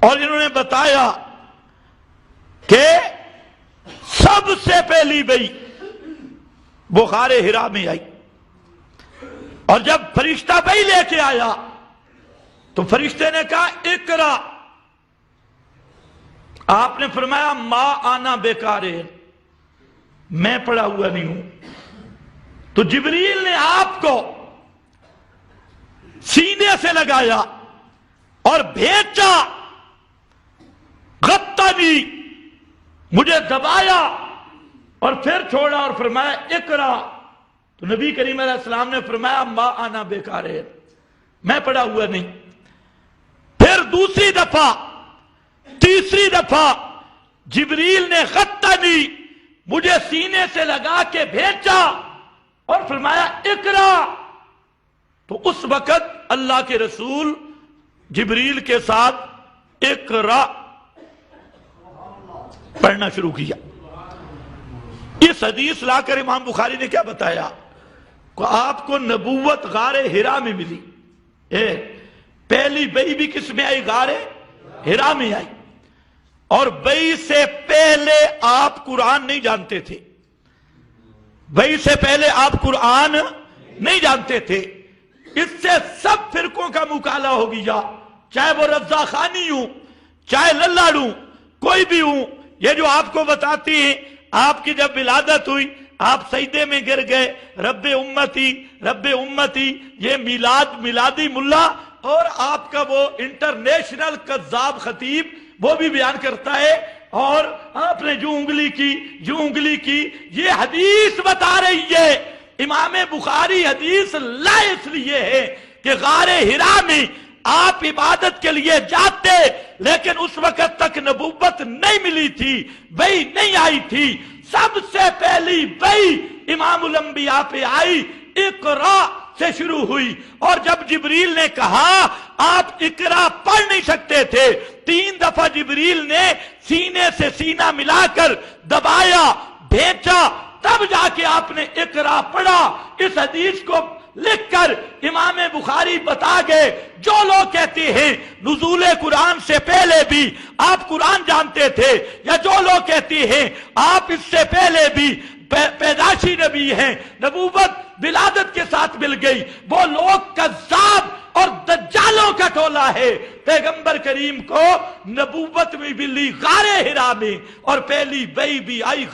اور انہوں نے بتایا کہ سب سے پہلی بئی وہ غار ہرا میں آئی، اور جب فرشتہ بئی لے کے آیا تو فرشتے نے کہا اقرا، آپ نے فرمایا ما آنا بیکار ہے، میں پڑھا ہوا نہیں ہوں۔ تو جبریل نے آپ کو سینے سے لگایا اور بھیجا، غطنی، مجھے دبایا اور پھر چھوڑا اور فرمایا اقرا۔ تو نبی کریم علیہ السلام نے فرمایا ما آنا بیکار ہے، میں پڑھا ہوا نہیں۔ پھر دوسری دفعہ، تیسری دفعہ جبریل نے غطنی، مجھے سینے سے لگا کے بھیجا اور فرمایا اقرا۔ تو اس وقت اللہ کے رسول جبریل کے ساتھ اقرا پڑھنا شروع کیا۔ اس حدیث لا کر امام بخاری نے کیا بتایا کہ آپ کو نبوت غار ہرا میں ملی۔ پہلی بئی بھی کس میں آئی؟ غار ہرا میں آئی۔ اور بئی سے پہلے آپ قرآن نہیں جانتے تھے، بئی سے پہلے آپ قرآن نہیں جانتے تھے۔ اس سے سب فرقوں کا مکالہ ہو گیا، چاہے وہ رضا خانی ہوں، چاہے للاڑوں، کوئی بھی ہوں۔ یہ جو آپ کو بتاتی ہیں، آپ کی جب ولادت ہوئی آپ سجدے میں گر گئے، رب امتی رب امتی، یہ میلادی ملا، اور آپ کا وہ انٹرنیشنل کذاب خطیب وہ بھی بیان کرتا ہے، اور آپ نے جو انگلی کی، یہ حدیث بتا رہی ہے۔ امام بخاری حدیث لائے اس لیے ہے کہ غار ہرا میں آپ عبادت کے لیے جاتے، لیکن اس وقت تک نبوت نہیں ملی تھی، بئی نہیں آئی تھی۔ سب سے پہلی بئی امام الانبیاء پہ آئی، اقرا سے شروع ہوئی۔ اور جب جبریل نے کہا آپ اقرا پڑھ نہیں سکتے تھے، 3 دفعہ جبریل نے سینے سے سینہ ملا کر دبایا، بھیجا، تب جا کے آپ نے اقرا پڑھا۔ اس حدیث کو لکھ کر امام بخاری بتا گئے، جو لوگ کہتے ہیں نزول قرآن سے پہلے بھی آپ قرآن جانتے تھے، یا جو لوگ کہتے ہیں آپ اس سے پہلے بھی پیدائشی نبی ہیں، نبوت ولادت کے ساتھ مل گئی، وہ لوگ کذاب اور دجالوں کا ٹولہ ہے۔ پیغمبر کریم کو نبوت میں ملی غار ہرا میں، اور پہلی بئی بھی آئی